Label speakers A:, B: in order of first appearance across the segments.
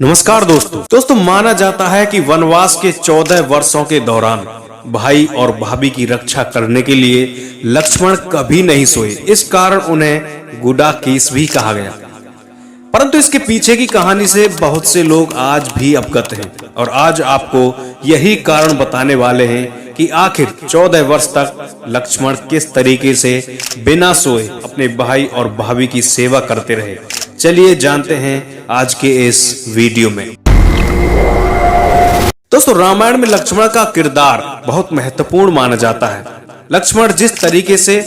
A: नमस्कार दोस्तों माना जाता है कि वनवास के 14 वर्षों के दौरान भाई और भाभी की रक्षा करने के लिए लक्ष्मण कभी नहीं सोए। इस कारण उन्हें गुडाकेश भी कहा गया। परंतु इसके पीछे की कहानी से बहुत से लोग आज भी अवगत हैं और आज आपको यही कारण बताने वाले हैं कि आखिर 14 वर्ष तक लक्ष्मण किस तरीके से बिना सोए अपने भाई और भाभी की सेवा करते रहे। चलिए जानते हैं आज के इस वीडियो में। दोस्तों, रामायण में लक्ष्मण का किरदार बहुत महत्वपूर्ण माना जाता है। लक्ष्मण जिस तरीके से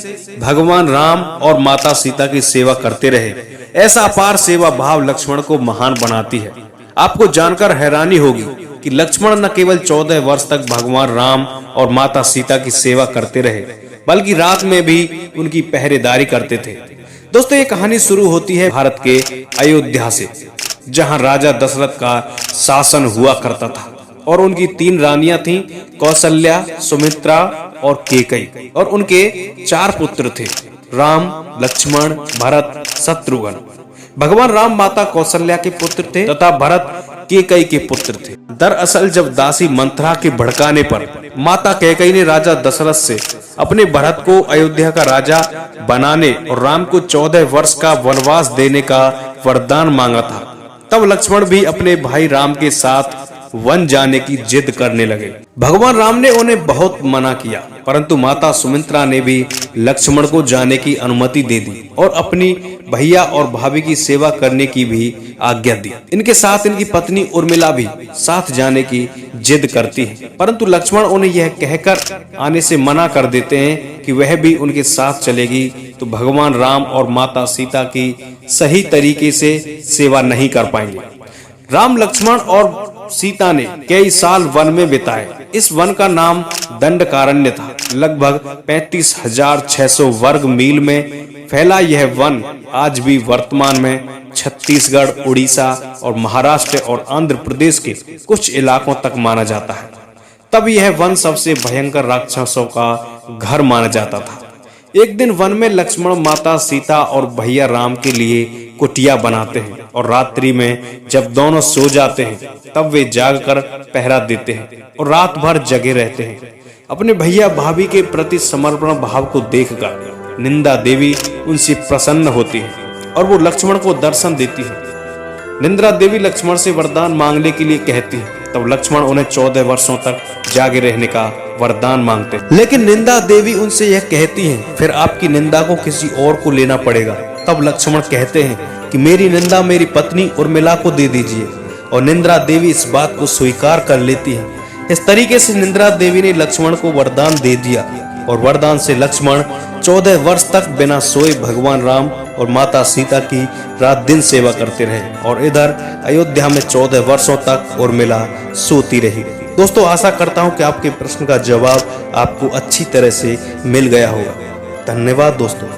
A: भगवान राम और माता सीता की सेवा करते रहे, ऐसा अपार सेवा भाव लक्ष्मण को महान बनाती है। आपको जानकर हैरानी होगी कि लक्ष्मण न केवल 14 वर्ष तक भगवान राम और माता सीता की सेवा करते रहे, बल्कि रात में भी उनकी पहरेदारी करते थे। दोस्तों, ये कहानी शुरू होती है भारत के अयोध्या से, जहां राजा दशरथ का शासन हुआ करता था और उनकी 3 रानियां थीं, कौशल्या, सुमित्रा और कैकेयी, और उनके 4 पुत्र थे, राम, लक्ष्मण, भरत, शत्रुघ्न। भगवान राम माता कौशल्या के पुत्र थे तथा भरत कैकेयी के पुत्र थे। दरअसल जब दासी मंथरा के भड़काने पर माता कैकेयी ने राजा दशरथ से अपने भरत को अयोध्या का राजा बनाने और राम को 14 वर्ष का वनवास देने का वरदान मांगा था, तब लक्ष्मण भी अपने भाई राम के साथ वन जाने की जिद करने लगे। भगवान राम ने उन्हें बहुत मना किया, परंतु माता सुमित्रा ने भी लक्ष्मण को जाने की अनुमति दे दी और अपनी भैया और भाभी की सेवा करने की भी आज्ञा दी। इनके साथ इनकी पत्नी उर्मिला भी साथ जाने की जिद करती है, परंतु लक्ष्मण उन्हें यह कहकर आने से मना कर देते हैं कि वह भी उनके साथ चलेगी तो भगवान राम और माता सीता की सही तरीके से सेवा नहीं कर पाएंगे। राम, लक्ष्मण और सीता ने कई साल वन में बिताए। इस वन का नाम दंडकारण्य था। लगभग 35,600 वर्ग मील में फैला यह वन आज भी वर्तमान में छत्तीसगढ़, उड़ीसा और महाराष्ट्र और आंध्र प्रदेश के कुछ इलाकों तक माना जाता है। तब यह वन सबसे भयंकर राक्षसों का घर माना जाता था। एक दिन वन में लक्ष्मण माता सीता और भैया राम के लिए कुटिया बनाते हैं और रात्रि में जब दोनों सो जाते हैं तब वे जागकर पहरा देते हैं और रात भर जगे रहते हैं। अपने भैया भाभी के प्रति समर्पण भाव को देखकर निंदा देवी उनसे प्रसन्न होती है और वो लक्ष्मण को दर्शन देती है। निंदा देवी लक्ष्मण से वरदान मांगने के लिए कहती है, तब लक्ष्मण उन्हें 14 वर्षों तक जागे रहने का वरदान मांगते हैं। लेकिन निंदा देवी उनसे यह कहती हैं, फिर आपकी निंदा को किसी और को लेना पड़ेगा। तब लक्ष्मण कहते हैं कि मेरी निंदा मेरी पत्नी उर्मिला को दे दीजिए, और निंदा देवी इस बात को स्वीकार कर लेती है। इस तरीके से निंदा देवी ने लक्ष्मण को वरदान दे दिया और वरदान से लक्ष्मण 14 वर्ष तक बिना सोए भगवान राम और माता सीता की रात दिन सेवा करते रहे और इधर अयोध्या में 14 वर्षों तक उर्मिला सोती रही। दोस्तों, आशा करता हूं कि आपके प्रश्न का जवाब आपको अच्छी तरह से मिल गया होगा। धन्यवाद दोस्तों।